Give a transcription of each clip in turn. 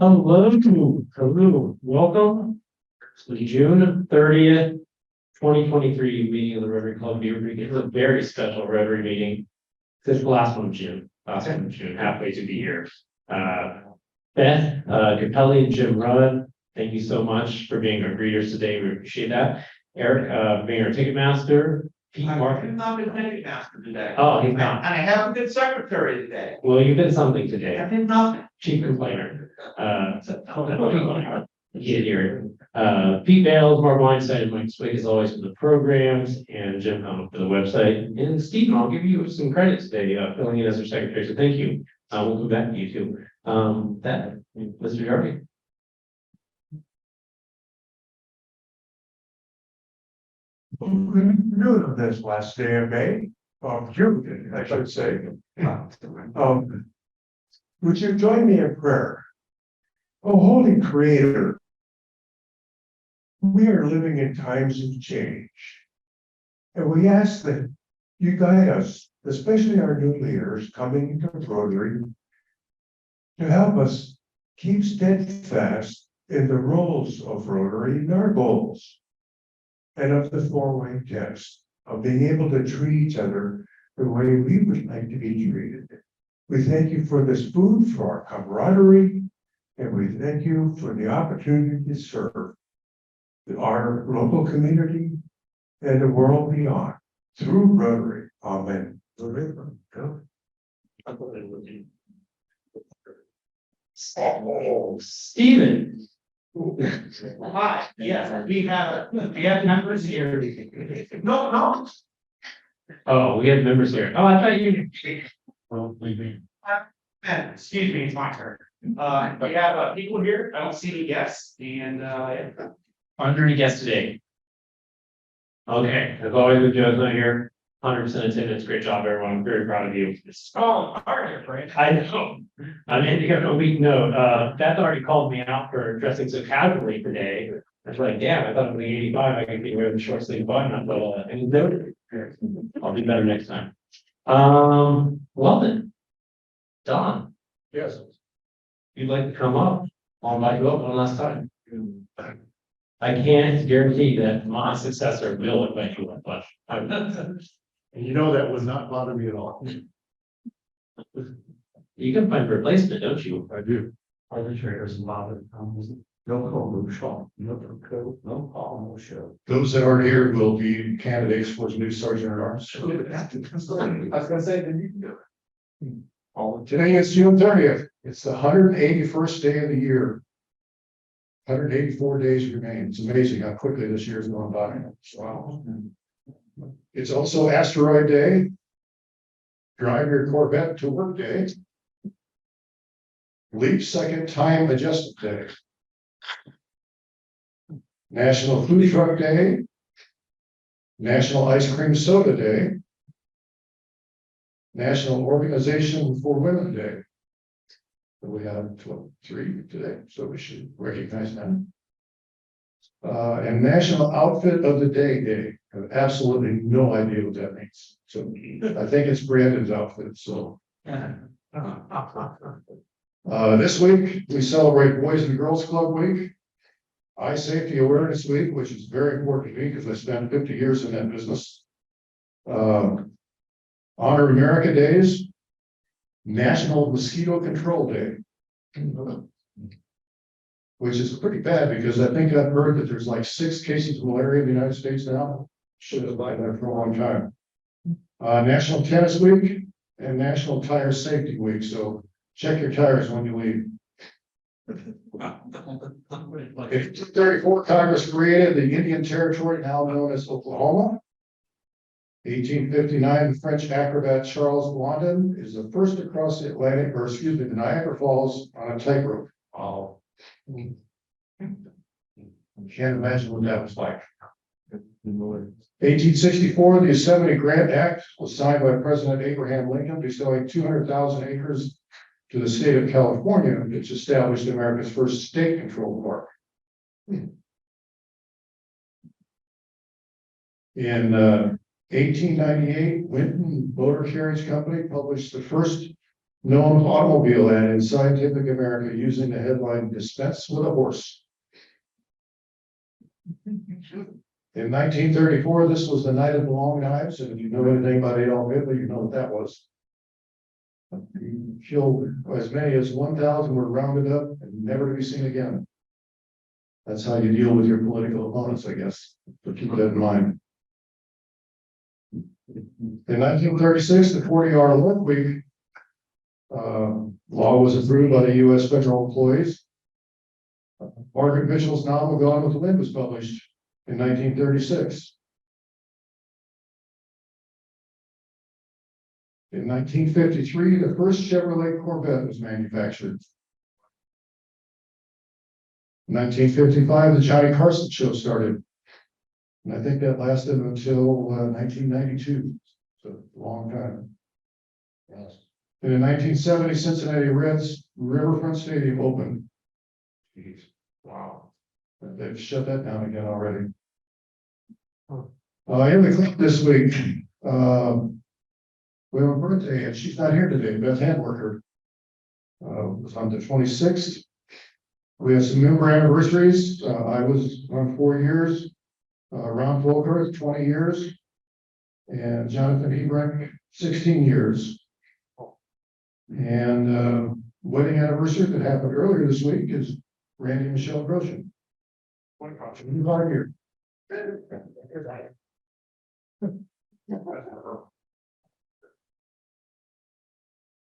Hello, welcome to the June 30th, 2023 meeting of the Rotary Club Beavercreek. It's a very special Rotary meeting. This is the last one of June, halfway to the year. Beth Capelli and Jim Rudd, thank you so much for being our greeters today. We appreciate that. Eric, being our Ticketmaster. Pete Martin. I'm not been Ticketmaster today. Oh, he's not. And I have a good secretary today. Well, you've been something today. I did nothing. Chief complainer. Get here. Pete Bales, Mark Weinstein, and Mike Swig as always for the programs, and Jim Hummel for the website. And Stephen, I'll give you some credit today, filling in as our secretary. So thank you. We'll come back to you too. That Mr. Jarvie. Note of this last day of May, of June, I should say. Would you join me in prayer? Oh, Holy Creator, we are living in times of change, and we ask that you guide us, especially our new leaders coming into Rotary, to help us keep steadfast in the roles of Rotary and our goals, and of the four-way test of being able to treat each other the way we would like to be treated. We thank you for this food, for our camaraderie, and we thank you for the opportunity to serve our local community and the world beyond through Rotary. Amen. Stephen. Hi, yes, we have members here. No. Oh, we have members here. Oh, I thought you. Well, Excuse me, it's my turn. We have people here. I don't see any guests and Under any guest today? Okay, as always, with Joe's not here, 100% attendance. Great job, everyone. I'm very proud of you. it's hard here, Frank. I know. I'm ending up a week note. Beth already called me out for dressing so casually today. I was like, damn, I thought it was 85. I could be wearing the short sleeve button, but and noted. I'll do better next time. Well then, Don. Yes. If you'd like to come up, I'll invite you up one last time. I can't guarantee that my successor will invite you up, but And you know that would not bother me at all. you can find a replacement, don't you? I do. Arbitrators and bother. No call, no show. No call, no show. Those that aren't here will be candidates for the new sergeant at arms. I was gonna say, then you can do it. Today is June 30th. It's the 181st day of the year. 184 days remain. It's amazing how quickly this year is going by. Wow. It's also Asteroid Day, Drive Your Corvette to Work Day, Leap Second Time Adjustment Day, National Food Truck Day, National Ice Cream Soda Day, National Organization for Women Day. We have 3 today, so we should recognize them. And National Outfit of the Day. I have absolutely no idea what that means. So I think it's Brandon's outfit. So this week we celebrate Boys and Girls Club Week, Eye Safety Awareness Week, which is very important to me because I spent 50 years in that business. Honor America Days, National Mosquito Control Day, which is pretty bad because I think I've heard that there's like 6 cases of malaria in the United States now. Should have liked that for a long time. National Tennis Week and National Tire Safety Week. So check your tires when you leave. In 1834, Congress created the Indian Territory, now known as Oklahoma. 1859, the French acrobat Charles Blondin is the first to cross the Atlantic, or excuse me, the Niagara Falls on a tightrope. Oh, I can't imagine what that was like. 1864, the Yosemite Grant Act was signed by President Abraham Lincoln, bestowing 200,000 acres to the state of California, which established America's first state-controlled park. In 1898, Winton Motor Carriage Company published the first known automobile ad in Scientific America using the headline "Dispense with a Horse." In 1934, this was the night of the long knives, and if you know anything about Adolf Hitler, you know what that was. He killed as many as 1,000 were rounded up and never to be seen again. That's how you deal with your political opponents, I guess. So keep that in mind. In 1936, the 40-hour work week law was approved by the U.S. federal employees. Margaret Mitchell's novel Gone with the Wind was published in 1936. In 1953, the first Chevrolet Corvette was manufactured. In 1955, the Johnny Carson show started. And I think that lasted until 1992. So a long time. Yes. And in 1970, Cincinnati Reds Riverfront Stadium opened. Jeez. Wow. They've shut that down again already. In the clip this week, we have a birthday, and she's not here today. Beth Handworker was on the 26th. We have some member anniversaries. I was on 4 years. Ron Volker, 20 years. And Jonathan Hebrecht, 16 years. And wedding anniversary that happened earlier this week is Randy and Michelle Grosjean. 25 years.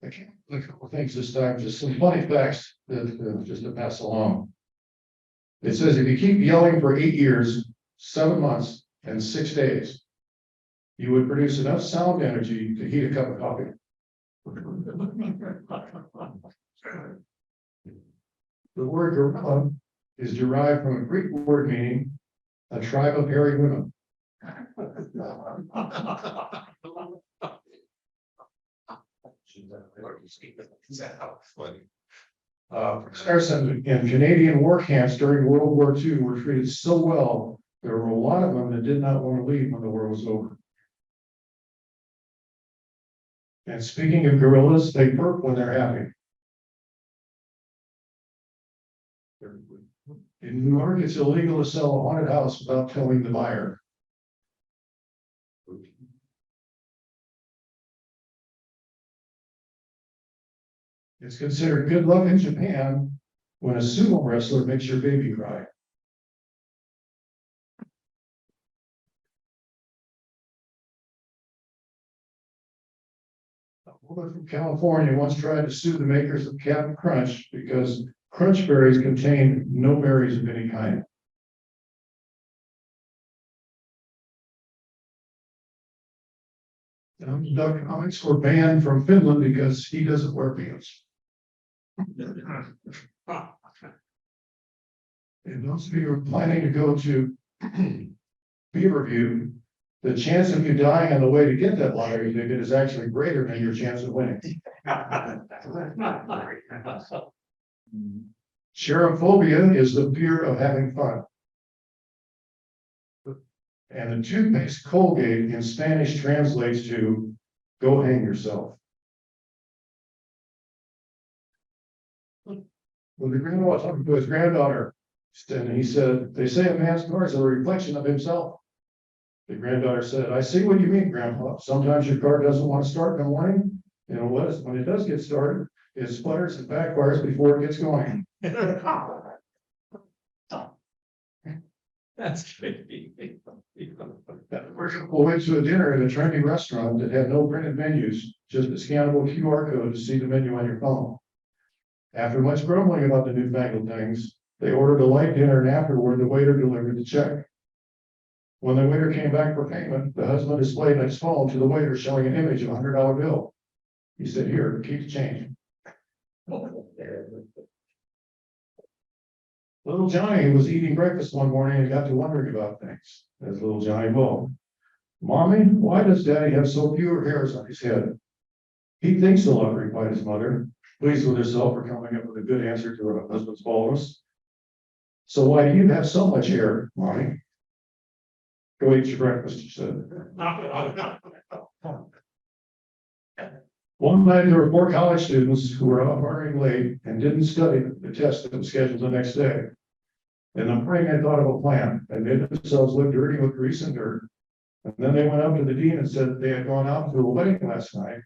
Okay, a couple things this time, just some funny facts that just to pass along. It says if you keep yelling for 8 years, 7 months, and 6 days, you would produce enough sound energy to heat a cup of coffee. The word gorilla is derived from a Greek word meaning a tribe of hairy women. Prisoners in Canadian war camps during World War II were treated so well, there were a lot of them that did not want to leave when the war was over. And speaking of gorillas, they burp when they're happy. In New York, it's illegal to sell a haunted house without telling the buyer. It's considered good luck in Japan when a sumo wrestler makes your baby cry. A woman from California once tried to sue the makers of Captain Crunch because Crunch berries contain no berries of any kind. Duck comics were banned from Finland because he doesn't wear pants. And those of you who are planning to go to Beaverview, the chance of you dying on the way to get that lottery ticket is actually greater than your chance of winning. Cherophobia is the fear of having fun. And the toothpaste Colgate in Spanish translates to "go hang yourself." Well, the grandma was talking to his granddaughter, and he said, "They say a man's car is a reflection of himself." The granddaughter said, "I see what you mean, Grandpa. Sometimes your car doesn't want to start in the morning. You know what? When it does get started, it sputters and backfires before it gets going." That's creepy. We went to a dinner at a trendy restaurant that had no printed menus, just a scannable QR code to see the menu on your phone. After much grumbling about the newfangled things, they ordered a light dinner, and afterward, the waiter delivered the check. When the waiter came back for payment, the husband displayed on his phone to the waiter showing an image of a $100 bill. He said, "Here, keep the change." Little Johnny was eating breakfast one morning and got to wondering about things, as little Johnny will. "Mommy, why does Daddy have so few hairs on his head?" "He thinks a lot," replied his mother, pleased with herself for coming up with a good answer to her husband's baldness. "So why do you have so much hair, Mommy?" "Go eat your breakfast," she said. One night, there were 4 college students who were up running late and didn't study the test that was scheduled the next day. In the morning, I thought of a plan. They made themselves look dirty with grease and dirt. And then they went up to the dean and said that they had gone out to a wedding last night.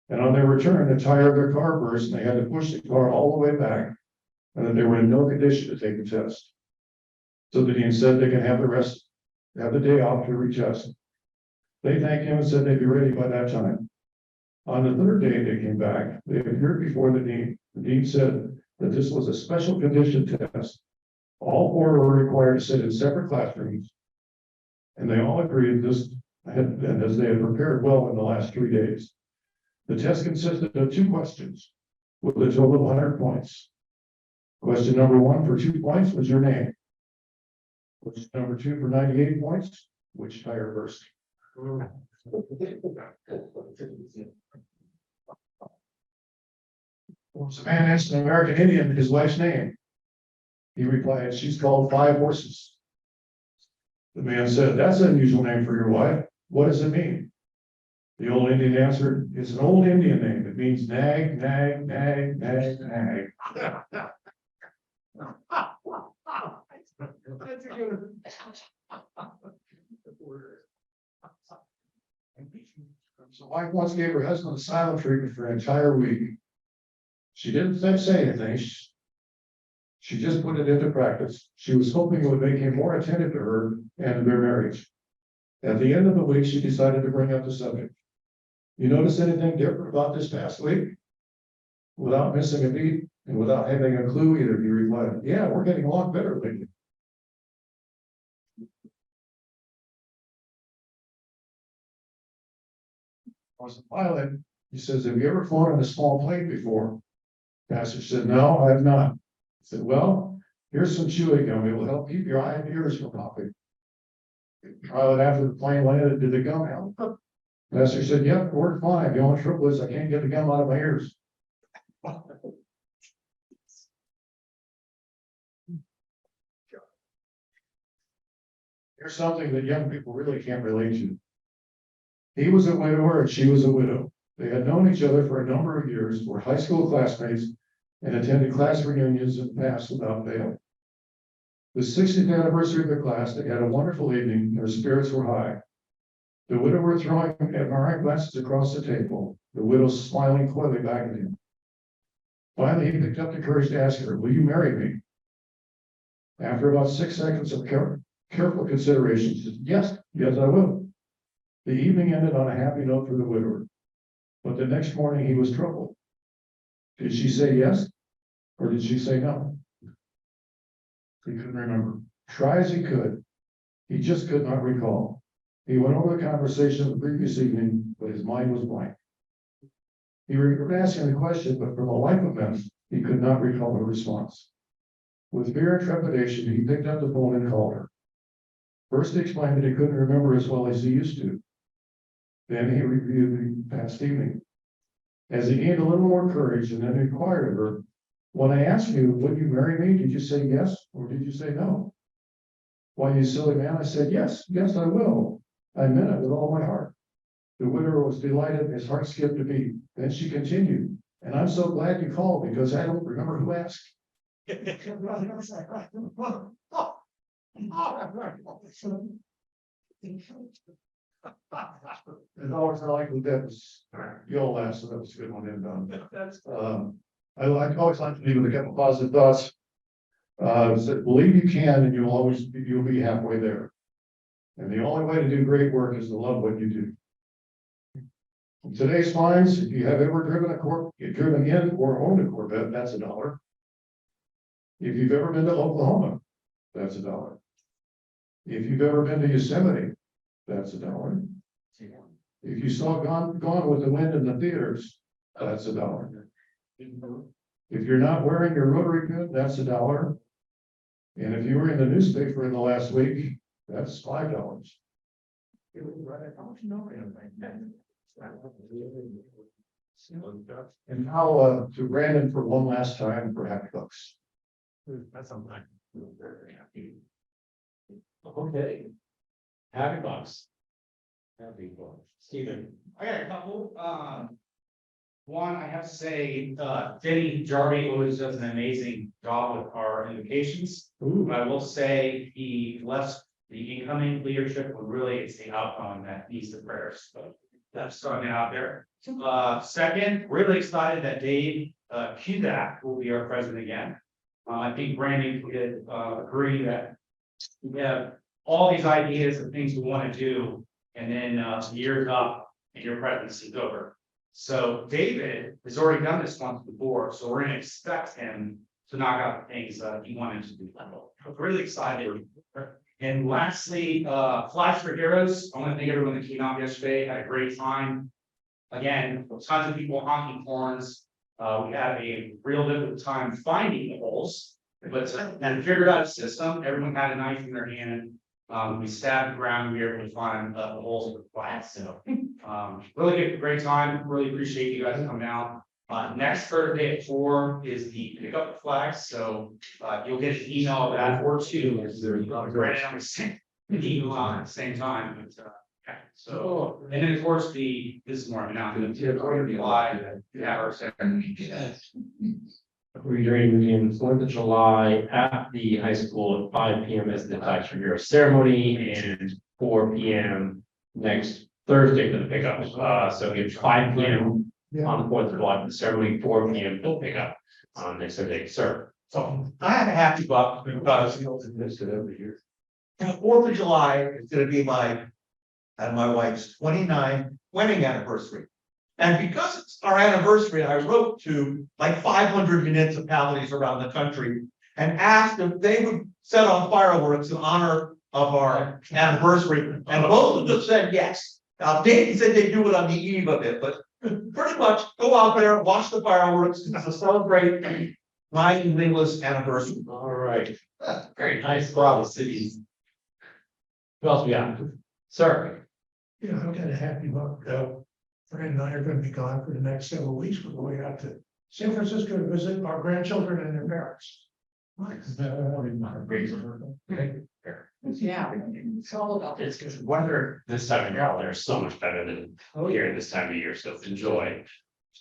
And on their return, the tire of their car burst and they had to push the car all the way back. And that they were in no condition to take the test. So the dean said they can have the day off to retest. They thanked him and said they'd be ready by that time. On the third day they came back, they appeared before the dean. The dean said that this was a special condition test. All 4 were required to sit in separate classrooms. And they all agreed and as they had prepared well in the last 3 days. The test consisted of 2 questions with a total of 100 points. Question number 1 for 2 points was your name. Question number 2 for 98 points, which tire burst? The man asked an American Indian his wife's name. He replied, she's called 5 horses. The man said, that's an unusual name for your wife. What does it mean? The old Indian answered, it's an old Indian name. It means nag, nag, nag, nag, nag. That's a good. So wife once gave her husband a silent treatment for an entire week. She didn't say anything. She just put it into practice. She was hoping it would make him more attentive to her and to their marriage. At the end of the week, she decided to bring up the subject. You notice anything different about this past week? Without missing a beat and without having a clue either, he replied, yeah, we're getting along better lately. Was a pilot. He says, have you ever flown in a small plane before? Pastor said, no, I have not. He said, well, here's some chewing gum. It will help keep your eye and ears from popping. Pilot, after the plane landed, did the gum help? Pastor said, yep, it worked fine. The only trouble is I can't get the gum out of my ears. Here's something that young people really can't relate to. He was a widower and she was a widow. They had known each other for a number of years, were high school classmates, and attended class reunions in the past without fail. The 60th anniversary of the class, they had a wonderful evening. Their spirits were high. The widower throwing admiring glances across the table, the widow smiling coyly back at him. Finally, he picked up the courage to ask her, will you marry me? After about 6 seconds of careful consideration, she said, yes, I will. The evening ended on a happy note for the widower. But the next morning he was troubled. Did she say yes? Or did she say no? He couldn't remember. Try as he could, he just could not recall. He went over the conversation the previous evening, but his mind was blank. He remembered asking the question, but for the life of him, he could not recall the response. With fear and trepidation, he picked up the phone and called her. First, he explained that he couldn't remember as well as he used to. Then he reviewed the past evening. As he gained a little more courage and then inquired of her, when I asked you, would you marry me? Did you say yes or did you say no? Why, you silly man, I said, yes, I will. I meant it with all my heart. The widower was delighted and his heart skipped a beat. Then she continued, and I'm so glad you called because I don't remember who asked. And always I like that was you'll laugh, so that was a good one and I always like to leave with a couple positive thoughts. So believe you can and you'll be halfway there. And the only way to do great work is to love what you do. In today's fines, if you have ever driven in or owned a Corvette, that's $1. If you've ever been to Oklahoma, that's $1. If you've ever been to Yosemite, that's $1. If you saw Gone with the Wind in the theaters, that's $1. If you're not wearing your Rotary pin, that's $1. And if you were in the newspaper in the last week, that's $5. And now to Brandon for one last time for Happy Bucks. That's something. Okay. Happy Bucks. Happy Bucks. Stephen. I got a couple, One, I have to say, Denny Jarvie always does an amazing job with our invitations. Ooh, I will say he left the incoming leadership with really, it's the outcome that needs the prayers, but that's throwing it out there. Second, really excited that Dave, Cusack will be our president again. I think Brandon could, agree that we have all these ideas and things we want to do, and then, years up and your presidency's over. So David has already done this once before, so we're gonna expect him to knock out the things that he wanted to do. I'm really excited. And lastly, Flash for Heroes, I want to thank everyone that came out yesterday, had a great time. Again, tons of people honking horns. We had a real difficult time finding the holes, but and figured out a system. Everyone had a knife in their hand. We stabbed the ground, we were able to find the holes with flat. So really great time. Really appreciate you guys coming out. Next Thursday at 4 is the pick up the flags, so you'll get an email of that or two. Right on the same email at the same time. But, yeah, so and then of course this is more announcement. July, yeah, our second. we're doing the 4th of July at the high school at 5 p.m. as the Flags for Heroes ceremony and 4 p.m. next Thursday for the pickup. So it's 5 p.m. on the 4th of July for the ceremony, 4 p.m. for the pickup on next Thursday, sir. So I have a happy buck because every year. the 4th of July is gonna be my and my wife's 29th wedding anniversary. And because it's our anniversary, I wrote to like 500 municipalities around the country and asked if they would set off fireworks in honor of our anniversary. And most of them said yes. Now, Dave said they do it on the eve of it, but pretty much go out there, watch the fireworks to celebrate my Leela's anniversary. All right, very nice, Bravo cities. Who else we got? Sir. Yeah, I've got a happy buck. Fran and I are gonna be gone for the next several weeks. We're going out to San Francisco to visit our grandchildren and their parents. Yeah, it's all about It's because weather this time of year, they're so much better than here this time of year, so enjoy.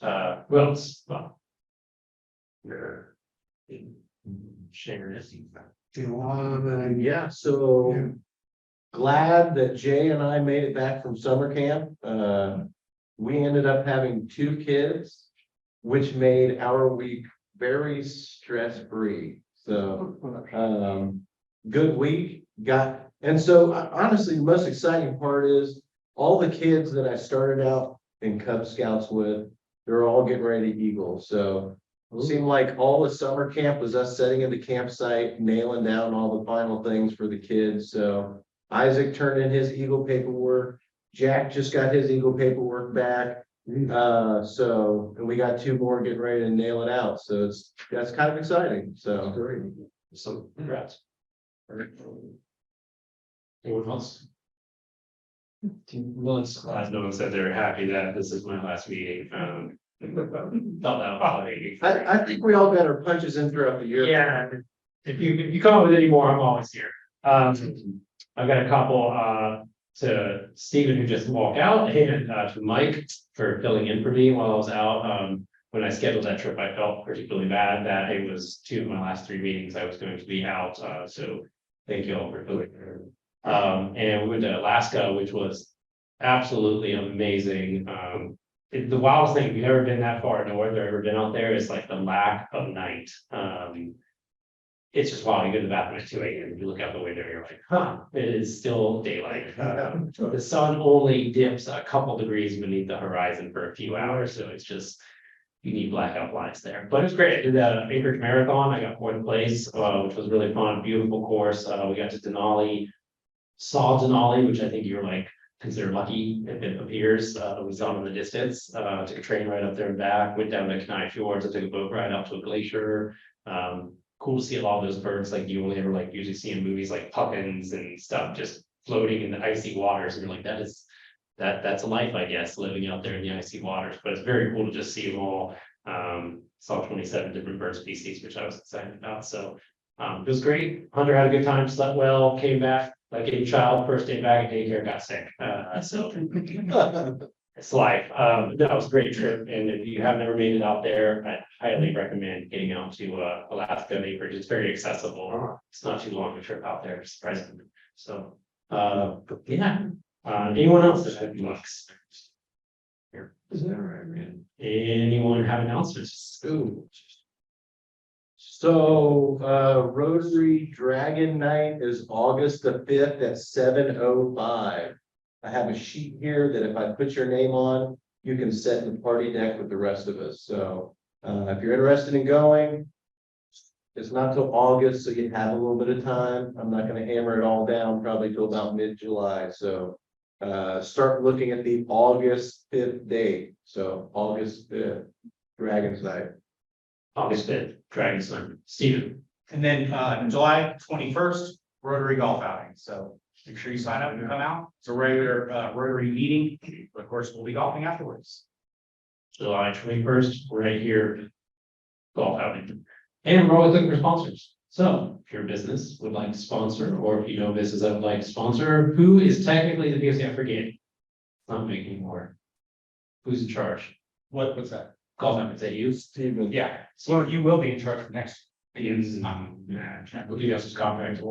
Well. Sharing this. Yeah, so glad that Jay and I made it back from summer camp. We ended up having 2 kids, which made our week very stress-free. So, good week, and so honestly, the most exciting part is all the kids that I started out in Cub Scouts with, they're all getting ready to Eagle. So it seemed like all the summer camp was us setting in the campsite, nailing down all the final things for the kids. So Isaac turned in his Eagle paperwork. Jack just got his Eagle paperwork back. So, and we got 2 more getting ready to nail it out. So that's kind of exciting. So Great. So congrats. Anyone else? Well, it's glad no one said they were happy that this is my last meeting. Felt that holiday. I think we all got our punches in throughout the year. Yeah, if you come up with any more, I'm always here. I've got a couple to Stephen who just walked out and to Mike for filling in for me while I was out. When I scheduled that trip, I felt particularly bad that it was 2 of my last 3 meetings I was going to be out. So thank you all for filling in. And we went to Alaska, which was absolutely amazing. The wildest thing, if you've ever been that far north or ever been out there, is like the lack of night. It's just wild. You go to the bathroom at 2 a.m. You look out the window, you're like, huh, it is still daylight. The sun only dips a couple degrees beneath the horizon for a few hours, so it's just you need blackout lights there. But it's great. I did that Beavercreek Marathon. I got 4th place, which was really fun. Beautiful course. We got to Denali, saw Denali, which I think you're like considered lucky if it appears. We saw it in the distance. Took a train ride up there and back. Went down to Kenai Fjords. I took a boat ride out to a glacier. Cool to see a lot of those birds like you only ever like usually see in movies like puffins and stuff just floating in the icy waters. And you're like, that's a life, I guess, living out there in the icy waters. But it's very cool to just see them all. Saw 27 different bird species, which I was excited about. So it was great. Hunter had a good time, slept well, came back like a child, first day back at daycare, got sick. So It's life. That was a great trip, and if you have never made it out there, I highly recommend getting out to Alaska and Anchorage. It's very accessible. It's not too long a trip out there, surprisingly. So, yeah. Anyone else that had remarks? Here. Is that right, man? Anyone have announcements? Ooh. So, Rotary Dragon Night is August the 5th at 7:05. I have a sheet here that if I put your name on, you can sit in the party deck with the rest of us. So, if you're interested in going, it's not till August, so you have a little bit of time. I'm not gonna hammer it all down probably till about mid-July, so. Start looking at the August 5th date, so August 5th, Dragon's Night. August 5th, Dragon's Night. Steven. And then, July 21st, Rotary Golf Outing, so make sure you sign up and come out. It's a regular, Rotary meeting, but of course, we'll be golfing afterwards. July 21st, right here. Golf outing. And we're always looking for sponsors. So if your business would like to sponsor, or if you know business that would like to sponsor, who is technically the biggest, I forget. Not making more. Who's in charge? What's that? Golf outing, is that you? Steven. Yeah, so you will be in charge for next. Yes. We'll give you some contract.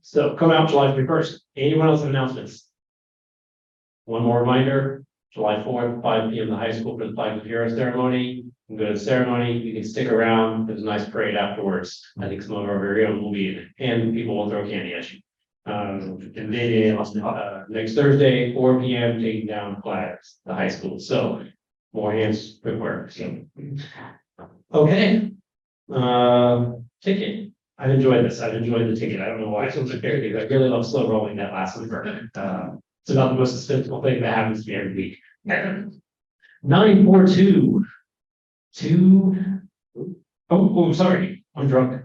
So come out July 21st. Anyone else have announcements? One more reminder, July 4th, 5 p.m. the high school for the flag of hero ceremony. You can go to the ceremony, you can stick around, there's a nice parade afterwards. I think some of our very own will be in it, and people will throw candy at you. And then next Thursday, 4 p.m., taking down flags, the high school, so more hands, quick work, so. Okay. Ticket, I've enjoyed this, I've enjoyed the ticket, I don't know why, it's so fair, because I really love slow rolling that last number. It's about the most suspenseful thing that happens to me every week. 942. Sorry, I'm drunk.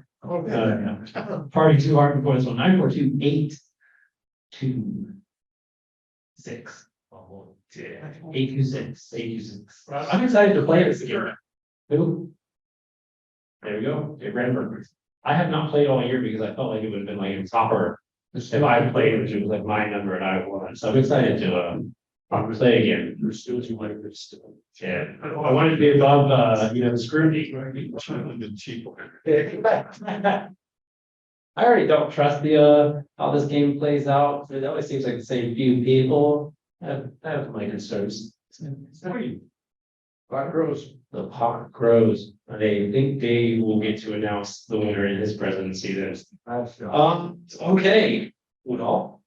Party too hard before this one. 942-826. 826. I'm excited to play this game. Who? There we go. Dave Renberg. I have not played all year because I felt like it would have been like a topper. If I played, which was like my number and I won. So I'm excited to play again. Yeah, I wanted to be above the scrutiny. I already don't trust the how this game plays out. It always seems like the same few people. I have my concerns. Pot grows. The pot grows. I think Dave will get to announce the winner in his presidency then. Okay, Woodall.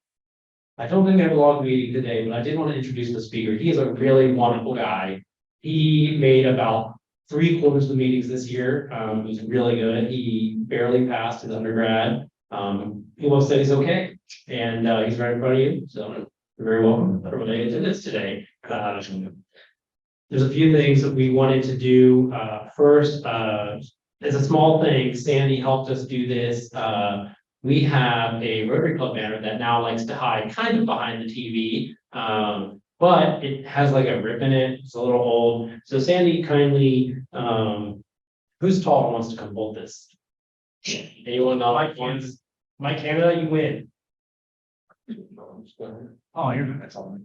I don't think I have a long meeting today, but I did want to introduce the speaker. He is a really wonderful guy. He made about 3/4 of the meetings this year. He was really good. He barely passed his undergrad. He almost said he's okay, and he's right in front of you. So you're very welcome for related to this today. There's a few things that we wanted to do. First, it's a small thing. Sandy helped us do this. We have a Rotary Club banner that now likes to hide kind of behind the TV. But it has like a rip in it. It's a little old. So Sandy kindly, who's tall and wants to come hold this? Anyone not like ones? Mike Canada, you win. Oh, you're, that's all.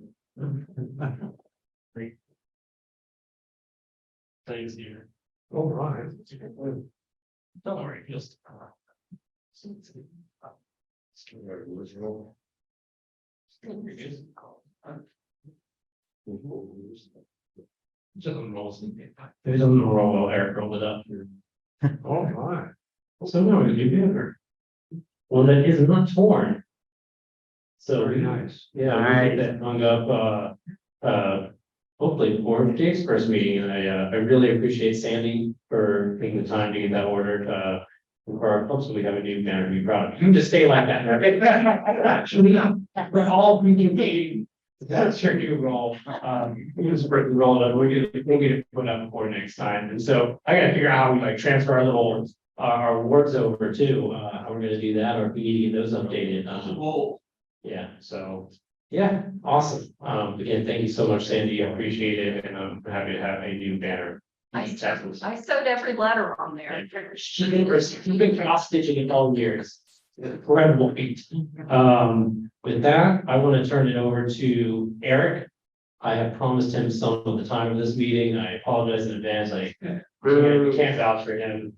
Great. Thanks, here. All right. Don't worry, just. Just unrolls. If it doesn't roll well, Eric rolled it up. All right. So now we do better. One that is not torn. So Very nice. yeah, we get that hung up, hopefully for Dave's first meeting, and I really appreciate Sandy for taking the time to get that ordered, for our folks, we have a new banner to be proud of. You can just stay like that. Actually, we're all communicating. That's your new role. You just roll it up, we'll get it put up before next time, and so I gotta figure out how we like transfer our little, our awards over too, how we're gonna do that, or if we need to get those updated. Yeah, so, yeah, awesome. Again, thank you so much, Sandy. I appreciate it, and I'm happy to have a new banner. I sewed every letter on there. She's been cross stitching it all years. incredible feat. With that, I want to turn it over to Eric. I have promised him some of the time of this meeting. I apologize in advance. I can't vouch for him.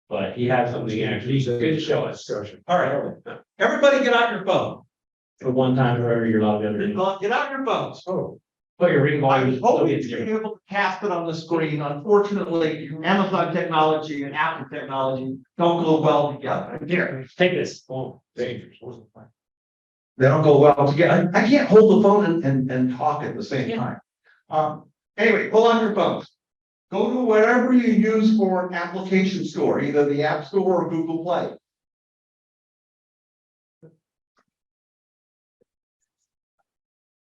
But he had something actually good to show us. All right, everybody get out your phone. For one time, wherever you're logged in. Get out your phones. Oh, Put your ring I'm volume. hoping to be able to cast it on the screen. Unfortunately, Amazon technology and Apple technology don't go well together. Here, take this. Oh, dangerous. They don't go well together. I can't hold the phone and talk at the same time. Anyway, pull on your phones. Go to whatever you use for an application store, either the App Store or Google Play.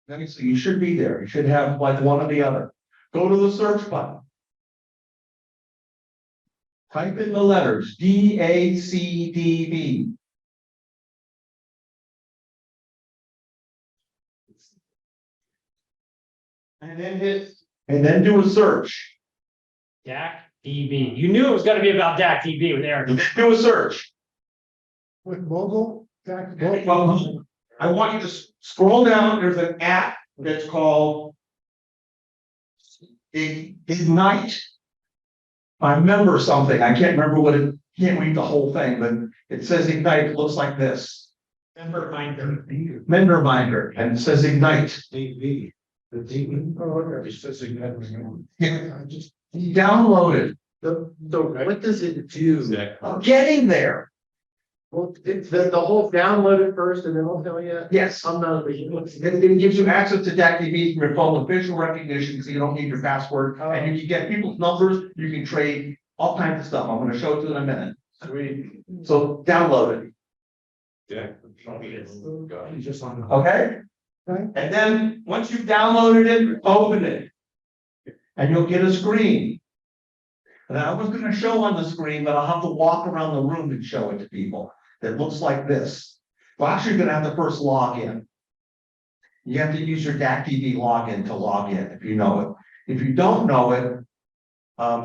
Let me see, you should be there. You should have like one or the other. Go to the search button. Type in the letters DACDB. And then do a search. DAC TV. You knew it was gonna be about DAC TV with Eric. And then do a search. with mobile, Well, I want you to scroll down. There's an app that's called Ignite. I remember something. I can't remember what it, can't read the whole thing, but it says Ignite. It looks like this. Member Minder. Member Minder, and it says Ignite. DV. The DV. Oh, okay. It says Yeah. I just. Download it. So what does it do? I'm getting there. Well, the whole download it first and then I'll tell you. Yes. I'm not. It gives you access to DAC TV from your phone with visual recognition, so you don't need your password, and you can get people's numbers, you can trade all kinds of stuff. I'm gonna show it to you in a minute. Sweet. So download it, Just on. okay? Right. And then, once you've downloaded it, open it. And you'll get a screen. And I was gonna show on the screen, but I'll have to walk around the room and show it to people. That looks like this. Well, actually, you're gonna have to first log in. You have to use your DAC TV login to log in, if you know it. If you don't know it,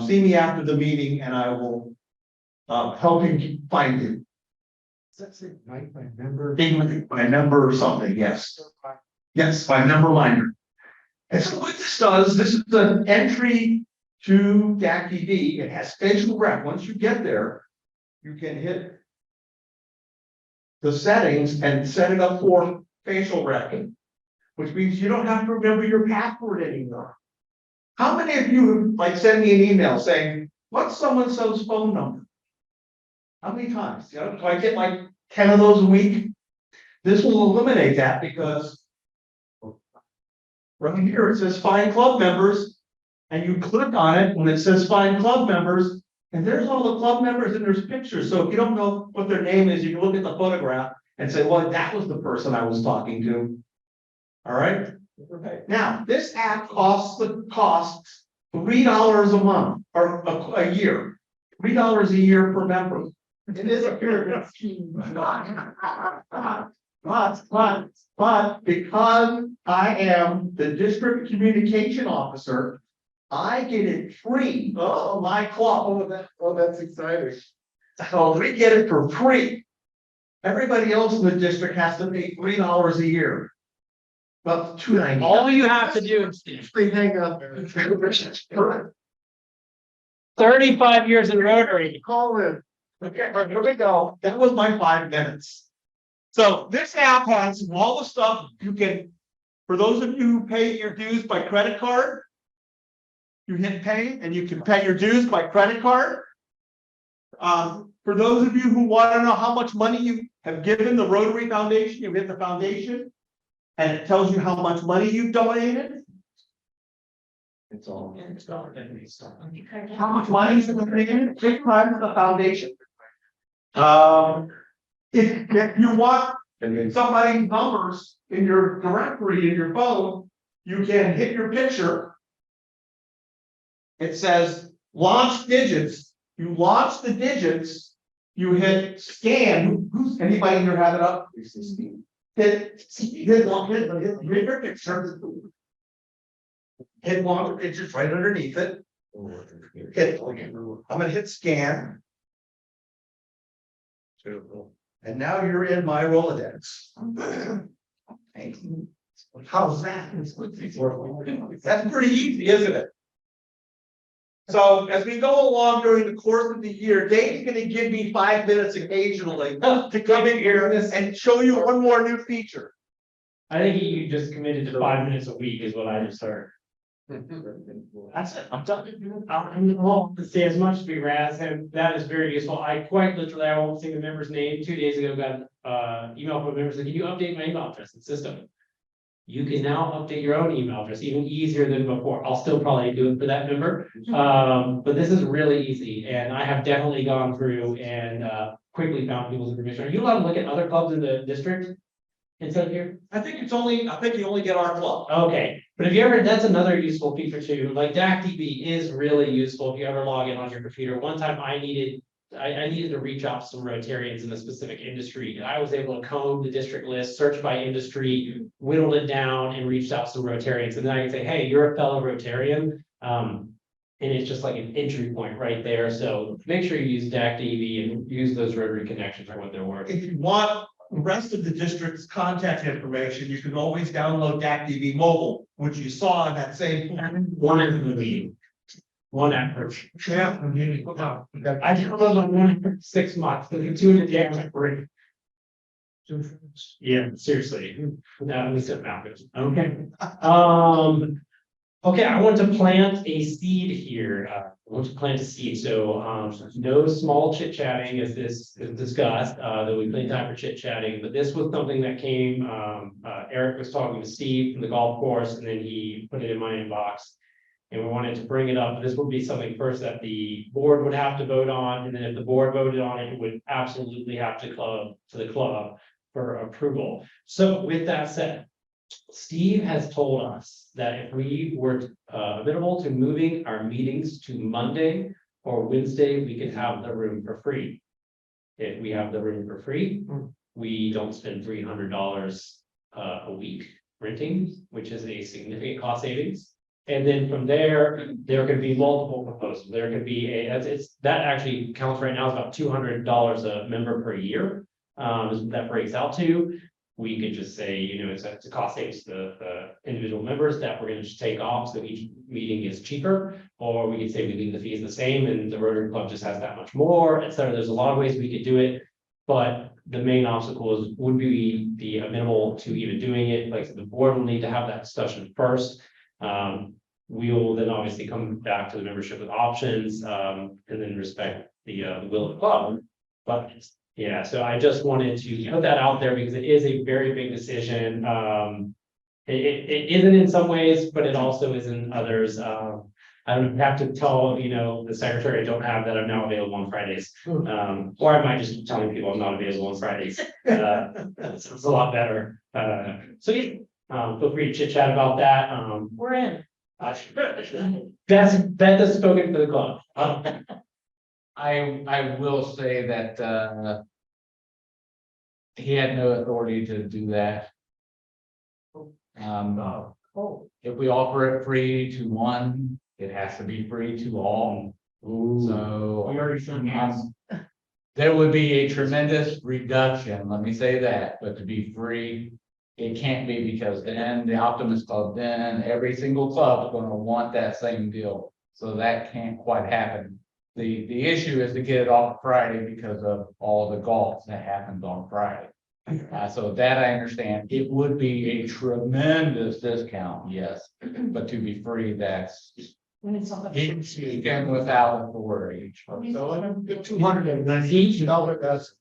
see me after the meeting and I will help you find it. That's it, right, my member. By number or something, yes. Yes, by number liner. And so what this does, this is an entry to DAC TV. It has facial rec. Once you get there, you can hit the settings and set it up for facial rec, which means you don't have to remember your password anymore. How many of you like send me an email saying, what's so-and-so's phone number? How many times? You know, do I get like 10 of those a week? This will eliminate that because right here it says find club members, and you click on it when it says find club members, and there's all the club members and there's pictures. So if you don't know what their name is, you can look at the photograph and say, well, that was the person I was talking to. All right. Now, this app costs $3 a month or a year, $3 a year per member. It is a pyramid scheme. But because I am the district communication officer, I get it free. Oh, my club. That's exciting. So we get it for free. Everybody else in the district has to pay $3 a year. Well, $2.90. All you have to do is Free hang up. 35 years in Rotary. Call in. Okay, here we go. That was my 5 minutes. So this app has all the stuff you can, for those of you who pay your dues by credit card, you hit pay and you can pay your dues by credit card. For those of you who want to know how much money you have given the Rotary Foundation, you hit the foundation and it tells you how much money you've donated. It's all. How much money you've donated, 6 times the foundation. If you want somebody's numbers in your directory in your phone, you can hit your picture. It says launch digits. You launch the digits, you hit scan. Who's anybody here have it up? Hit your picture. Hit launch digits right underneath it. I'm gonna hit scan. And now you're in my Rolodex. How's that? That's pretty easy, isn't it? So as we go along during the course of the year, Dave's gonna give me 5 minutes occasionally to come in here and show you one more new feature. I think you just committed to 5 minutes a week is what I just heard. That's it, I'm done. Well, to say as much as we razz him, that is very useful. I quite literally, I won't say the member's name, 2 days ago, got an email from a member saying, can you update my email address in the system? You can now update your own email address, even easier than before. I'll still probably do it for that member. But this is really easy, and I have definitely gone through and quickly found people's information. Are you allowed to look at other clubs in the district? Instead of here? I think you only get our club. Okay, but if you ever, that's another useful feature too, like DACDB is really useful if you ever log in on your computer. One time I needed to reach out to some Rotarians in a specific industry, and I was able to comb the district list, search by industry, whittled it down and reached out to some Rotarians, and then I can say, hey, you're a fellow Rotarian. And it's just like an entry point right there, so make sure you use DACDB and use those Rotary connections for what they're worth. If you want the rest of the district's contact information, you can always download DACDB mobile, which you saw in that same. One in the meeting. One effort. Yeah. I just was on one for 6 months, the 2 in the day, I was like, great. Yeah, seriously, that was it, Malcolm. Okay. Okay, I want to plant a seed here. I want to plant a seed, so no small chit chatting as this is discussed, there will be plenty of time for chit chatting, but this was something that came, Eric was talking to Steve from the golf course, and then he put it in my inbox. And we wanted to bring it up. This would be something first that the board would have to vote on, and then if the board voted on it, it would absolutely have to come to the club for approval. So with that said, Steve has told us that if we were amenable to moving our meetings to Monday or Wednesday, we could have the room for free. If we have the room for free, we don't spend $300 a week renting, which is a significant cost savings. And then from there, there could be multiple proposals. There could be that actually counts right now is about $200 a member per year. Is what that breaks out to. We could just say, you know, it's a cost savings to the individual members that we're gonna just take off, so each meeting is cheaper. Or we could say we leave the fees the same and the Rotary Club just has that much more, etc. There's a lot of ways we could do it. But the main obstacle would be the amenable to even doing it. Like I said, the board will need to have that discussion first. We will then obviously come back to the membership with options, and then respect the will of the club. But yeah, so I just wanted to put that out there because it is a very big decision. It isn't in some ways, but it also is in others. I don't have to tell, you know, the secretary I don't have that I'm now available on Fridays. Or I might just be telling people I'm not available on Fridays. It's a lot better. So yeah, feel free to chit chat about that. We're in. Beth has spoken for the club. I will say that he had no authority to do that. If we offer it free to one, it has to be free to all. So there would be a tremendous reduction, let me say that, but to be free, it can't be, because then the Optimist Club, then every single club is going to want that same deal. So that can't quite happen. The issue is to get it off Friday because of all the golf that happens on Friday. So that I understand. It would be a tremendous discount, yes, but to be free, that's again without authority. So $290.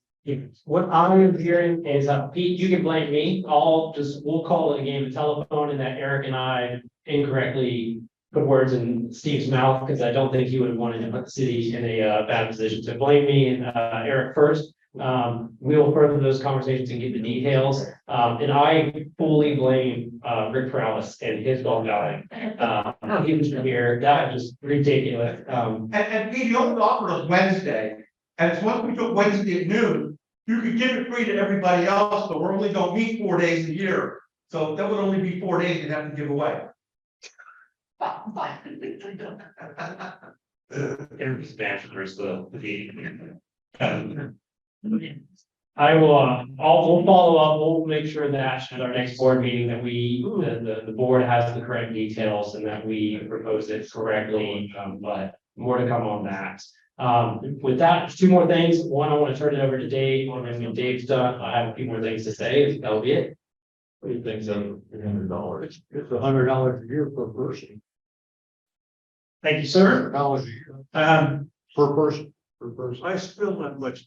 What I'm hearing is, Pete, you can blame me. We'll call it a game of telephone, and that Eric and I incorrectly put words in Steve's mouth, because I don't think he would have wanted to put the city in a bad position. So blame me and Eric first. We will further those conversations and get the details. And I fully blame Rick Corrales and his golf guy. He was here. That was just ridiculous. And Pete, you only offered us Wednesday, and it's once we took Wednesday at noon, you could give it free to everybody else, but we're only gonna meet 4 days a year. So that would only be 4 days you'd have to give away. Eric's bad for the rest of the meeting. I will, we'll follow up, we'll make sure that at our next board meeting that the board has the correct details and that we propose it correctly, but more to come on that. With that, two more things. One, I want to turn it over to Dave, and then when Dave's done, I have a few more things to say. That'll be it. What do you think, $100? It's $100 a year per person. Thank you, sir. Dollars a year. Per person. Per person. I still not much.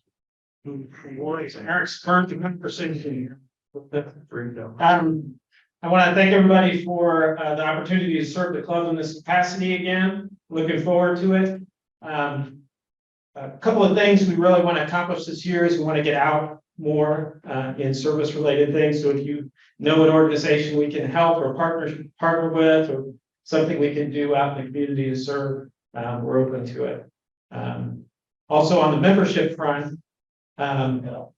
Eric's burned 100% here. $3. I want to thank everybody for the opportunity to serve the club in this capacity again. Looking forward to it. A couple of things we really want to accomplish this year is we want to get out more in service related things. So if you know an organization we can help or partner with, or something we can do out in the community to serve, we're open to it. Also on the membership front, so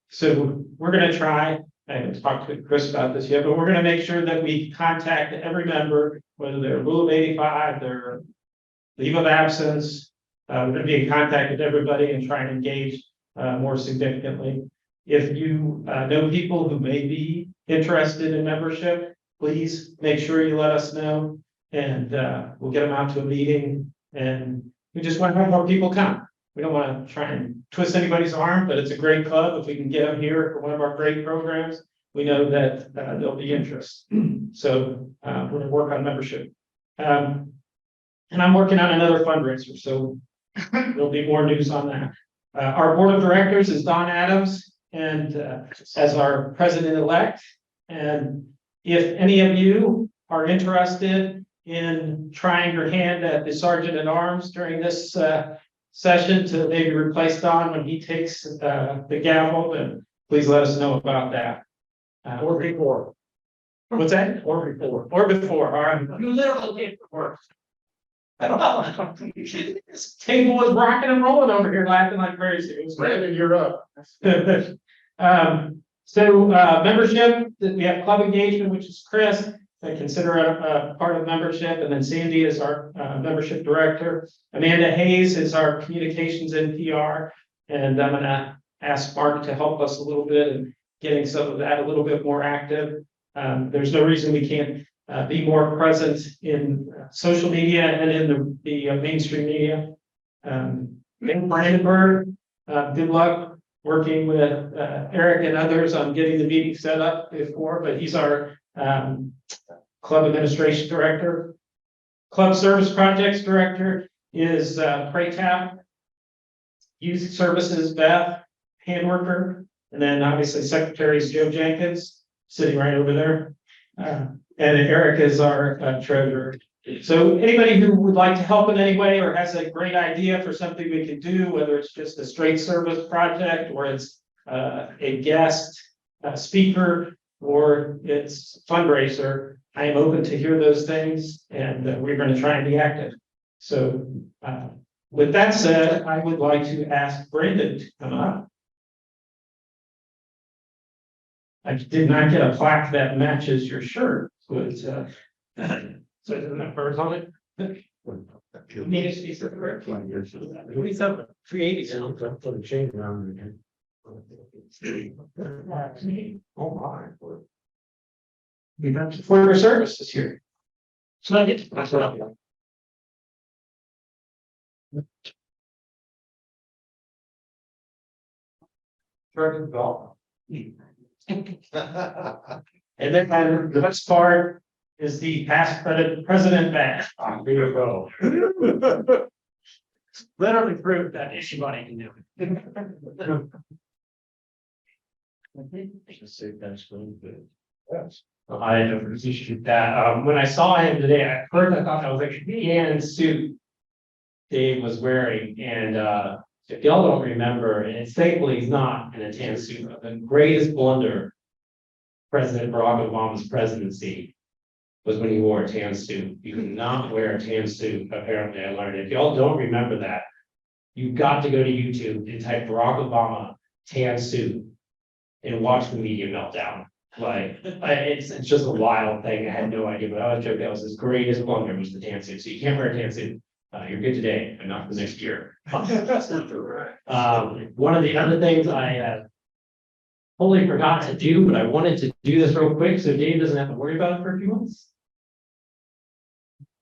we're going to try, I haven't talked to Chris about this yet, but we're going to make sure that we contact every member, whether they're Rule of 85, their leave of absence. We're going to be in contact with everybody and try and engage more significantly. If you know people who may be interested in membership, please make sure you let us know, and we'll get them out to a meeting. And we just want to have more people come. We don't want to try and twist anybody's arm, but it's a great club. If we can get them here for one of our great programs, we know that there'll be interest. So we're going to work on membership. And I'm working on another fundraiser, so there'll be more news on that. Our board of directors is Don Adams, and as our president-elect. And if any of you are interested in trying your hand at the sergeant-at-arms during this session to maybe replace Don when he takes the gavel, then please let us know about that. Or before. What's that? Or before. Or before, all right. You literally before. I don't know. This table was rocking and rolling over here, laughing like crazy. It was Brandon, you're up. Membership, we have club engagement, which is Chris, that consider a part of membership, and then Sandy is our membership director. Amanda Hayes is our communications and PR, and I'm gonna ask Mark to help us a little bit in getting some of that a little bit more active. There's no reason we can't be more present in social media and in the mainstream media. Nick Brandenburg, good luck working with Eric and others on getting the meeting set up before, but he's our club administration director. Club service projects director is Praytap. Youth services Beth, hand worker, and then obviously secretary is Joe Jenkins, sitting right over there. And Eric is our treasurer. So anybody who would like to help in any way or has a great idea for something we can do, whether it's just a straight service project or it's a guest speaker or it's fundraiser, I am open to hear those things, and we're going to try and be active. So with that said, I would like to ask Brandon to come up. I did not get a plaque that matches your shirt, but so it doesn't have birds on it. Need a piece of bird. 380. Put a chain around it again. Oh my. For your service this year. So I get to pass it up. Dragon golf. And then the best part is the past president badge. There you go. Literally proof that anybody can do it. Yes. I appreciate that. When I saw him today, at first I thought that was like a tan suit Dave was wearing, and if y'all don't remember, and thankfully he's not in a tan suit, but the greatest blunder President Barack Obama's presidency was when he wore a tan suit. You could not wear a tan suit, apparently I learned. If y'all don't remember that, you've got to go to YouTube and type Barack Obama tan suit and watch the media meltdown. Like, it's just a wild thing. I had no idea, but I was joking. That was his greatest blunder was the tan suit. So you can't wear a tan suit. You're good today, but not for the next year. One of the other things I totally forgot to do, but I wanted to do this real quick, so Dave doesn't have to worry about it for a few months.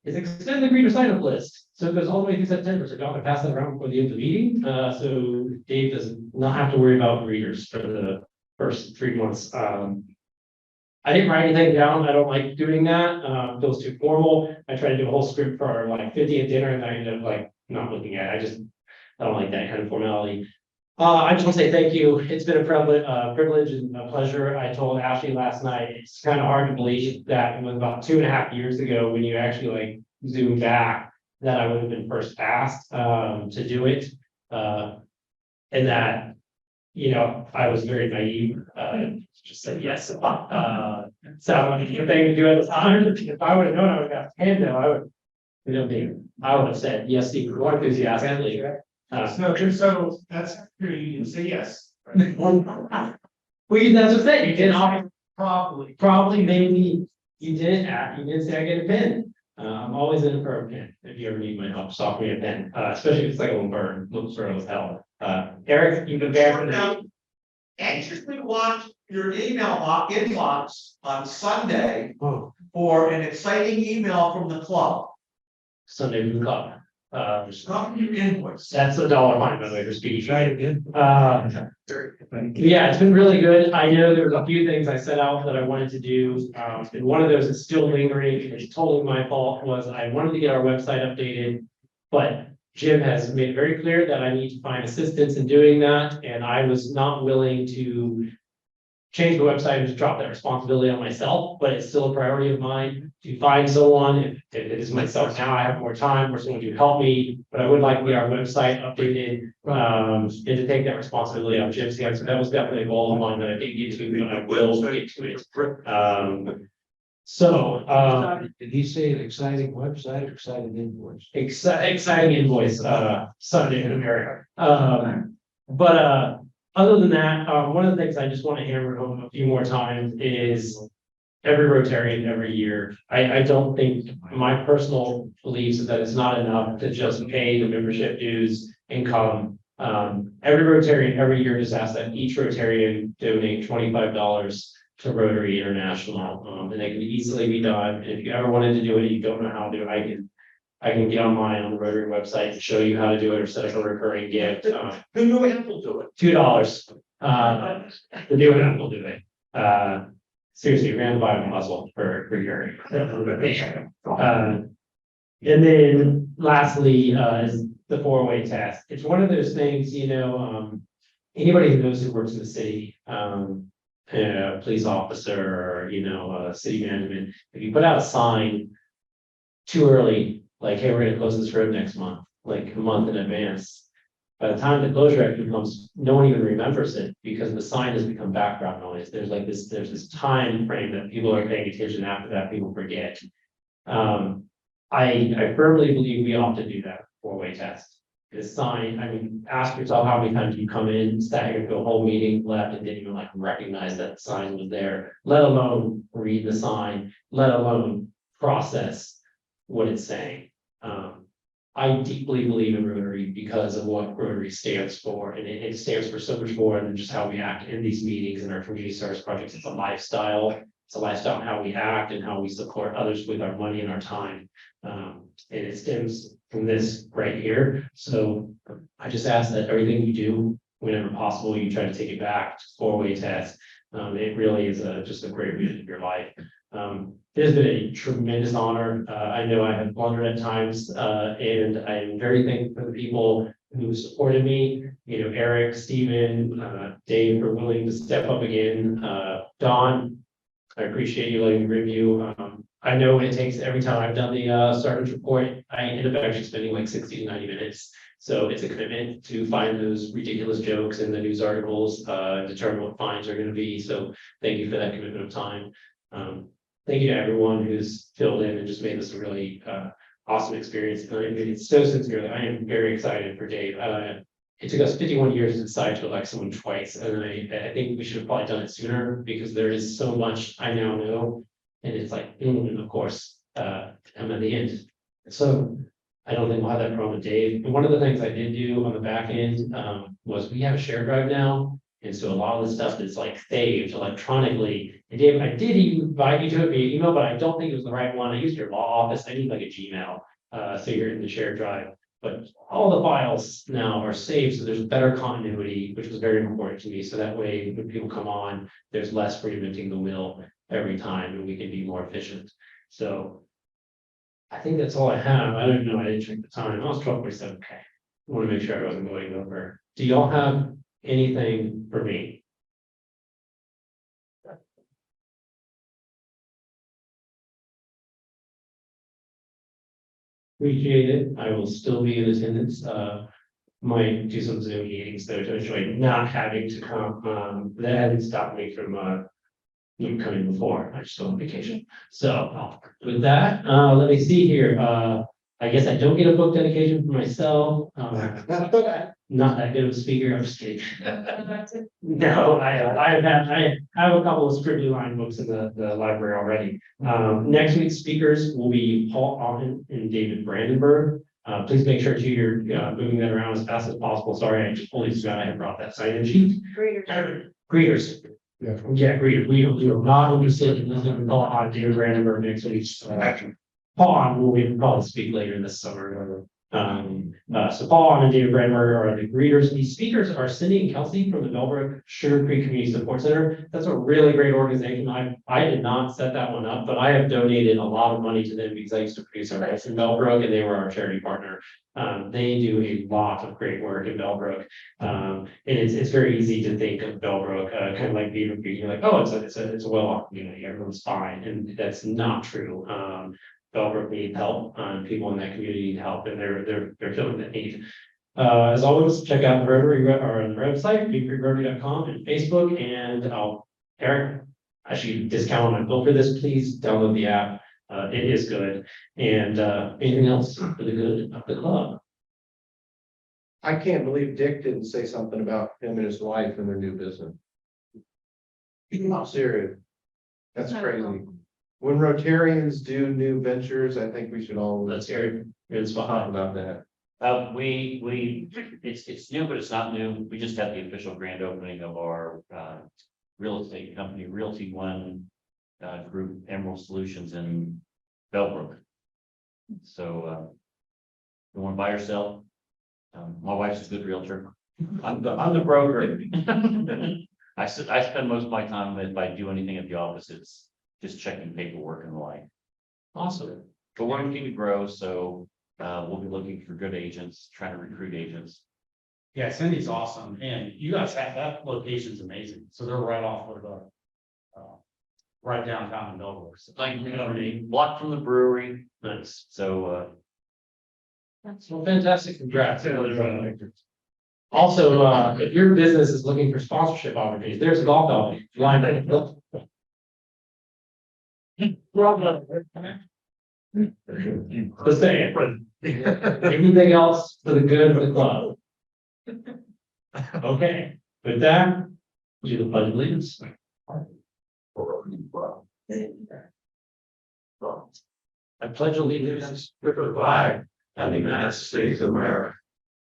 Is extend the reader sign up list, so it goes all the way through September, so I'll pass that around before the end of the meeting, so Dave does not have to worry about readers for the first 3 months. I didn't write anything down, I don't like doing that, feels too formal, I tried to do a whole script for our like 50th dinner, and I ended up like not looking at it, I don't like that kind of formality. I just want to say thank you. It's been a privilege and a pleasure. I told Ashley last night, it's kind of hard to believe that it was about 2.5 years ago when you actually like zoom back that I would have been first asked to do it. And that, you know, I was very naive, just said yes. So a good thing to do at the time. If I would have known I would have got 10, though, I would, you know, I would have said yes, even more enthusiastically. So that's, you can say yes. right? Well, that's the thing, you didn't, probably maybe you didn't say I get a pen. I'm always in for a pen, if you ever need my help, stop me a pen, especially if it's like a little bird, looks for as hell. Eric, you can bear. Now, anxiously watch your inbox on Sunday Oh, for an exciting email from the club. Sunday we club. It's not your invoice. That's $1 fine, by the way, for speech. Try it again. Yeah, it's been really good. I know there was a few things I set out that I wanted to do. And one of those is still lingering. It's totally my fault, was I wanted to get our website updated. But Jim has made it very clear that I need to find assistance in doing that, and I was not willing to change the website and just drop that responsibility on myself, but it's still a priority of mine to find someone. If it is myself now, I have more time or someone to help me, but I would like to get our website updated, and to take that responsibility on Jim's hands. So that was definitely a goal of mine that I didn't get to, but I will get to it. Did he say an exciting website or exciting invoice? Exciting invoice, Sunday in America. But other than that, one of the things I just want to hammer home a few more times is every Rotarian every year. I don't think, my personal beliefs is that it's not enough to just pay the membership dues and come. Every Rotarian every year just asks that each Rotarian donate $25 to Rotary International, and it can easily be done. And if you ever wanted to do it, you don't know how to do it, I can get online on the Rotary website and show you how to do it or set up a recurring gift. The new app will do it. $2. The new app will do it. Seriously, ran by a muscle for your. And then lastly, is the 4-way test. It's one of those things, you know, anybody who knows who works in the city, police officer, or, you know, city management, if you put out a sign too early, like, hey, we're gonna close this road next month, like a month in advance. By the time the closure actually comes, no one even remembers it because the sign has become background noise. There's this time frame that people are paying attention. After that, people forget. I firmly believe we ought to do that 4-way test. This sign, I mean, ask yourself how many times you come in, sat here through a whole meeting, left, and didn't even like recognize that the sign was there, let alone read the sign, let alone process what it's saying. I deeply believe in Rotary because of what Rotary stands for, and it stands for so much more than just how we act in these meetings and our community service projects. It's a lifestyle. It's a lifestyle in how we act and how we support others with our money and our time. And it stems from this right here. So I just ask that everything you do, whenever possible, you try to take it back to 4-way test. It really is just a great reason of your life. It has been a tremendous honor. I know I have blundered at times, and I am very thankful for the people who supported me. You know, Eric, Stephen, Dave for willing to step up again. Don, I appreciate you letting me review. I know it takes every time I've done the sergeant's report, I end up actually spending like 60 to 90 minutes. So it's a commitment to find those ridiculous jokes in the news articles, determine what fines are going to be. So thank you for that commitment of time. Thank you to everyone who's filled in and just made this a really awesome experience. And I mean, it's so sincerely, I am very excited for Dave. It took us 51 years to decide to elect someone twice, and I think we should have probably done it sooner because there is so much I now know, and it's like, of course, I'm at the end. So I don't think we'll have that problem with Dave. And one of the things I did do on the back end was we have a shared drive now. And so a lot of the stuff that's like saved electronically, and Dave, I did invite you to it via email, but I don't think it was the right one. I used your law office. I need like a Gmail. So you're in the shared drive. But all the files now are saved, so there's better continuity, which was very important to me. So that way, when people come on, there's less reinventing the wheel every time, and we can be more efficient. So I think that's all I have. I don't know. I didn't check the time. I was 12:47. Okay. I want to make sure I wasn't going over. Do y'all have anything for me? Appreciate it. I will still be in attendance. Might do some Zoom meetings though to enjoy not having to come. That hasn't stopped me from you coming before. I just go on vacation. So with that, let me see here. I guess I don't get a book dedication for myself. Not that good of a speaker. I'm just kidding. No, I have a couple of scribbly line books in the library already. Next week's speakers will be Paul Allen and David Brandenburg. Please make sure you're moving that around as fast as possible. Sorry, I just totally forgot I had brought that sign-in sheet. Greeters. Yeah. Yeah, greeters. We are not interested in listening to Paul on David Brandenburg next week. Paul will be probably speak later this summer. So Paul and David Brandenburg are the greeters. These speakers are Cindy and Kelsey from the Beavercreek Sugar Creek Community Support Center. That's a really great organization. I did not set that one up, but I have donated a lot of money to them because I used to produce our rice in Bellbrook and they were our charity partner. They do a lot of great work in Bellbrook. And it's very easy to think of Bellbrook, kind of like Beavercreek. You're like, oh, it's a well-off community, everyone's fine. And that's not true. Bellbrook need help, people in that community need help, and they're filling that need. As always, check out the Rotary or on the website, beavercreekrotary.com and Facebook, and Eric, I should discount my bill for this, please download the app. It is good. And anything else for the good of the club? I can't believe Dick didn't say something about him and his wife and their new business. I'm serious. That's crazy. When Rotarians do new ventures, I think we should all. Let's hear it. It's talk behind. about that. It's new, but it's not new. We just had the official grand opening of our real estate company, Realty One group, Emerald Solutions in Bellbrook. So you want to buy or sell? My wife's a good realtor. I'm the broker. I spend most of my time, if I do anything at the office, it's just checking paperwork and the like. Awesome. But we're looking to grow, so we'll be looking for good agents, trying to recruit agents. Yeah, Cindy's awesome, and you guys have, that location's amazing, so they're right off of the. Right downtown in Bellbrook. So, Like, you know, a block from the brewery. Nice. So Well, fantastic. Congrats. Also, if your business is looking for sponsorship opportunities, there's a golf ball line. Just saying. Anything else for the good of the club? Okay, with that, do the pledge of allegiance. I pledge allegiance to the flag of the United States of America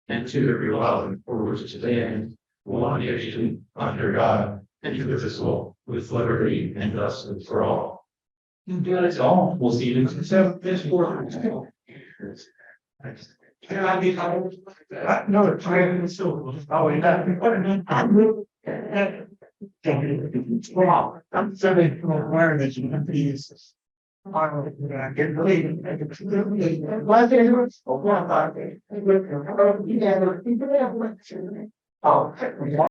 and to the republic for which it stands, one nation, under God, indivisible, with liberty and justice for all. That's all. We'll see you next this quarter. Can I be no, I'm still. Oh, wow, I'm sorry for awareness and peace. Oh,